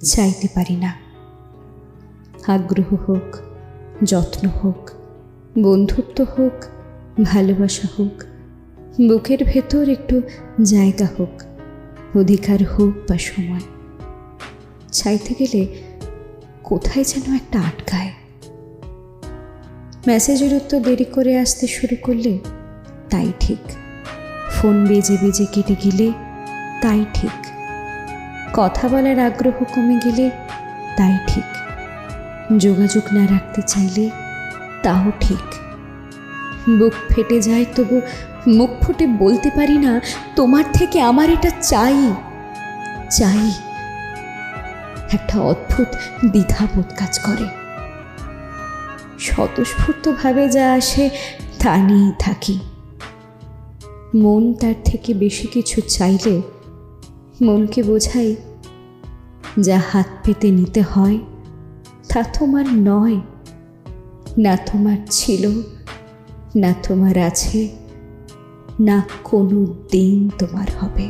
চাইতে পারি না। আগ্রহ হোক, যত্ন হোক, বন্ধুত্ব হোক, ভালোবাসা হোক, বুকের ভেতর একটু জায়গা হোক, অধিকার হোক বা সময়, চাইতে গেলে কোথায় যেন একটা আটকায়। মেসেজের উত্তর দেরি করে আসতে শুরু করলে তাই ঠিক, ফোন বেজে বেজে কেটে গেলে তাই ঠিক, কথা বলার আগ্রহ কমে গেলে তাই ঠিক, যোগাযোগ না রাখতে চাইলে তাও ঠিক। বুক ফেটে যায় তবু মুখ ফুটে বলতে পারি না, তোমার থেকে আমার এটা চাই চাই। একটা অদ্ভুত দ্বিধাবোধ কাজ করে। স্বতঃস্ফূর্তভাবে যা আসে তা নিয়েই থাকি। মন তার থেকে বেশি কিছু চাইলে মনকে বোঝাই, যা হাত পেতে নিতে হয় তা তোমার নয়, না তোমার ছিল, না তোমার আছে, না কোনো দিন তোমার হবে।